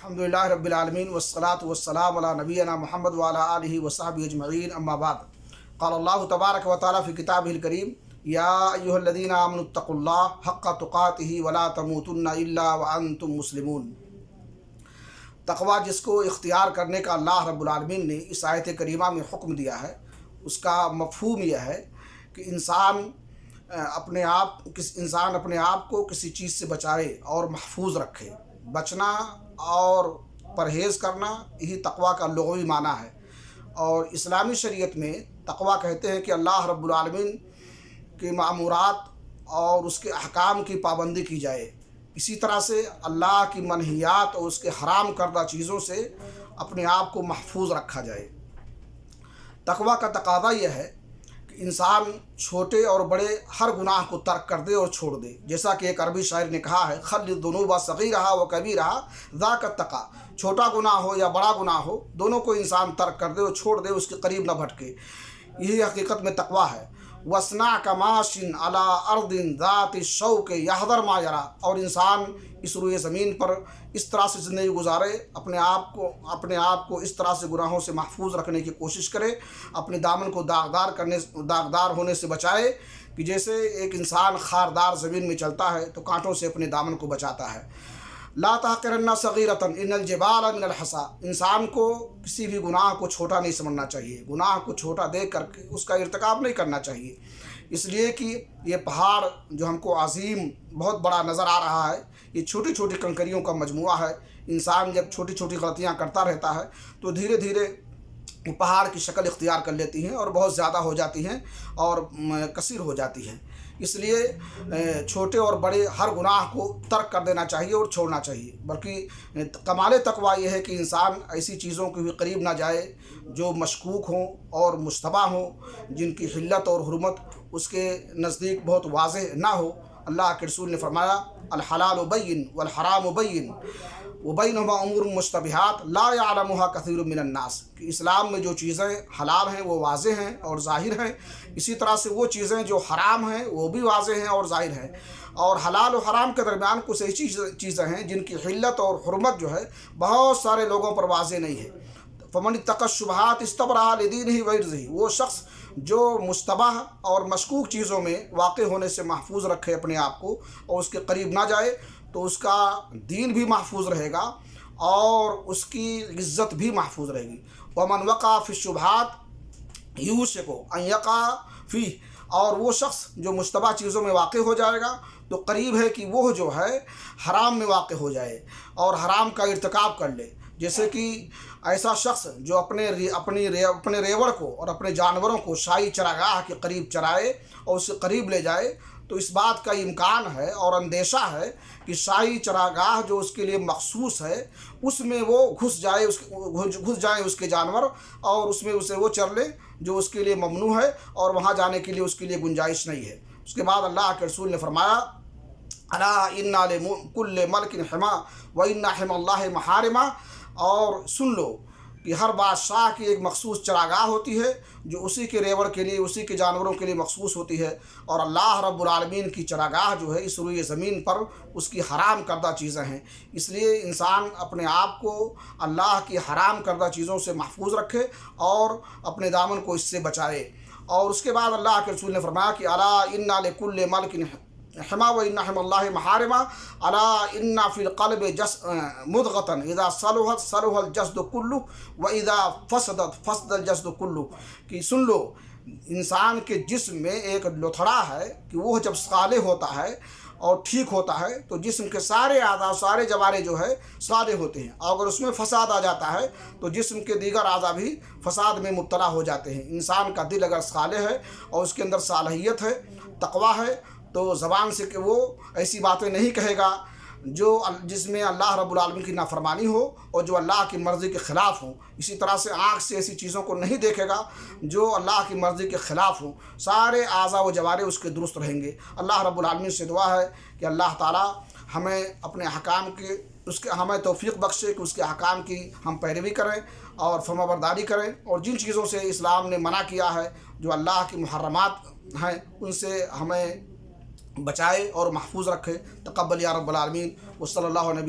الحمدللہ رب العالمین والصلاة والسلام علی نبینا محمد وعلی آلہ وصحبہ اجمعین، اما بعد۔ قال اللہ تبارک و تعالی فی کتابہ الکریم یا ایھا الذین آمنوا اتقوا اللہ حق تقاتہ ولا تموتن الا وانتم مسلمون۔ تقوی جس کو اختیار کرنے کا اللہ رب العالمین نے اس آیت کریمہ میں حکم دیا ہے، اس کا مفہوم یہ ہے کہ انسان اپنے آپ کو کسی چیز سے بچائے اور محفوظ رکھے۔ بچنا اور پرہیز کرنا یہی تقوی کا لغوی معنی ہے، اور اسلامی شریعت میں تقوی کہتے ہیں کہ اللہ رب العالمین کے مأمورات اور اس کے احکام کی پابندی کی جائے، اسی طرح سے اللہ کی منہیات اور اس کے حرام کردہ چیزوں سے اپنے آپ کو محفوظ رکھا جائے۔ تقوی کا تقاضا یہ ہے کہ انسان چھوٹے اور بڑے ہر گناہ کو ترک کر دے اور چھوڑ دے، جیسا کہ ایک عربی شاعر نے کہا ہے، خل الذنوب صغیرہا و کبیرہا ذاک التقیٰ۔ چھوٹا گناہ ہو یا بڑا گناہ ہو، دونوں کو انسان ترک کر دے اور چھوڑ دے، اس کے قریب نہ بھٹکے، یہی حقیقت میں تقوی ہے۔ وَاصْنَعْ كَمَاشٍ عَلَىٰ أَرْضٍ ذَاتِ الشَّوْكِ يَحْذَرْ مَا يَرَىٰ۔ اور انسان اس روئے زمین پر اس طرح سے زندگی گزارے، اپنے آپ کو اس طرح سے گناہوں سے محفوظ رکھنے کی کوشش کرے، اپنے دامن کو داغدار ہونے سے بچائے، کہ جیسے ایک انسان خاردار زمین میں چلتا ہے تو کانٹوں سے اپنے دامن کو بچاتا ہے۔ لا تحقرن صغیرۃ ان الجبال من الحصیٰ۔ انسان کو کسی بھی گناہ کو چھوٹا نہیں سمجھنا چاہیے، گناہ کو چھوٹا دیکھ کر کے اس کا ارتکاب نہیں کرنا چاہیے، اس لیے کہ یہ پہاڑ جو ہم کو عظیم بہت بڑا نظر آ رہا ہے، یہ چھوٹی چھوٹی کنکریوں کا مجموعہ ہے۔ انسان جب چھوٹی چھوٹی غلطیاں کرتا رہتا ہے تو دھیرے دھیرے وہ پہاڑ کی شکل اختیار کر لیتی ہیں اور بہت زیادہ ہو جاتی ہیں اور کثیر ہو جاتی ہیں۔ اس لیے چھوٹے اور بڑے ہر گناہ کو ترک کر دینا چاہیے اور چھوڑنا چاہیے، بلکہ کمال تقوی یہ ہے کہ انسان ایسی چیزوں کے بھی قریب نہ جائے جو مشکوک ہوں اور مشتبہ ہوں، جن کی حلت اور حرمت اس کے نزدیک بہت واضح نہ ہو۔ اللہ کے رسول نے فرمایا، الحلال بین والحرام بین وبینہما امور مشتبہات لا یعلمها کثیر من الناس۔ کہ اسلام میں جو چیزیں حلال ہیں وہ واضح ہیں اور ظاہر ہیں، اسی طرح سے وہ چیزیں جو حرام ہیں وہ بھی واضح ہیں اور ظاہر ہیں، اور حلال و حرام کے درمیان کچھ ایسی چیزیں ہیں جن کی حلت اور حرمت جو ہے بہت سارے لوگوں پر واضح نہیں ہے۔ فمن اتقی الشبہات استبرأ لدینہ وعرضہ۔ وہ شخص جو مشتبہ اور مشکوک چیزوں میں واقع ہونے سے محفوظ رکھے اپنے آپ کو اور اس کے قریب نہ جائے، تو اس کا دین بھی محفوظ رہے گا اور اس کی عزت بھی محفوظ رہے گی۔ ومن وقع فی الشبہات یوشک ان یقع فیہ۔ اور وہ شخص جو مشتبہ چیزوں میں واقع ہو جائے گا تو قریب ہے کہ وہ جو ہے حرام میں واقع ہو جائے اور حرام کا ارتکاب کر لے۔ جیسے کہ ایسا شخص جو اپنے ریوڑ کو اور اپنے جانوروں کو شاہی چراگاہ کے قریب چرائے اور اس سے قریب لے جائے، تو اس بات کا امکان ہے اور اندیشہ ہے کہ شاہی چراگاہ جو اس کے لیے مخصوص ہے اس میں وہ گھس جائیں اس کے جانور، اور اس میں اسے وہ چر لے جو اس کے لیے ممنوع ہے، اور وہاں جانے کے لیے اس کے لیے گنجائش نہیں ہے۔ اس کے بعد اللہ کے رسول نے فرمایا، الا ان لکل ملک حما وان حمی اللہ محارمہ۔ اور سن لو کہ ہر بادشاہ کی ایک مخصوص چراگاہ ہوتی ہے جو اسی کے ریوڑ کے لیے، اسی کے جانوروں کے لیے مخصوص ہوتی ہے، اور اللہ رب العالمین کی چراگاہ جو ہے اس روئے زمین پر اس کی حرام کردہ چیزیں ہیں۔ اس لیے انسان اپنے آپ کو اللہ کی حرام کردہ چیزوں سے محفوظ رکھے اور اپنے دامن کو اس سے بچائے۔ اور اس کے بعد اللہ کے رسول نے فرمایا کہ الا ان لکل ملک حما وان حمی اللہ محارمہ، الا ان فی القلب مضغۃ اذا صلحت صلح الجسد کلہ واذا فسدت فسد الجسد کلہ۔ کہ سن لو، انسان کے جسم میں ایک لتھڑا ہے کہ وہ جب صالح ہوتا ہے اور ٹھیک ہوتا ہے تو جسم کے سارے اعضاء، سارے جوارے جو ہے صالح ہوتے ہیں، اور اگر اس میں فساد آ جاتا ہے تو جسم کے دیگر اعضاء بھی فساد میں مبتلا ہو جاتے ہیں۔ انسان کا دل اگر صالح ہے اور اس کے اندر صالحیت ہے، تقوی ہے، تو زبان سے کہ وہ ایسی باتیں نہیں کہے گا جس میں اللہ رب العالمین کی نافرمانی ہو اور جو اللہ کی مرضی کے خلاف ہوں۔ اسی طرح سے آنکھ سے ایسی چیزوں کو نہیں دیکھے گا جو اللہ کی مرضی کے خلاف ہوں۔ سارے اعضاء و جوارے اس کے درست رہیں گے۔ اللہ رب العالمین سے دعا ہے کہ اللہ تعالی ہمیں اپنے احکام ہمیں توفیق بخشے کہ اس کے احکام کی ہم پیروی کریں اور فرمانبرداری کریں، اور جن چیزوں سے اسلام نے منع کیا ہے، جو اللہ کی محرمات ہیں، ان سے ہمیں بچائے اور محفوظ رکھے۔ تقبل یا رب العالمین، وصلی اللہ علیہ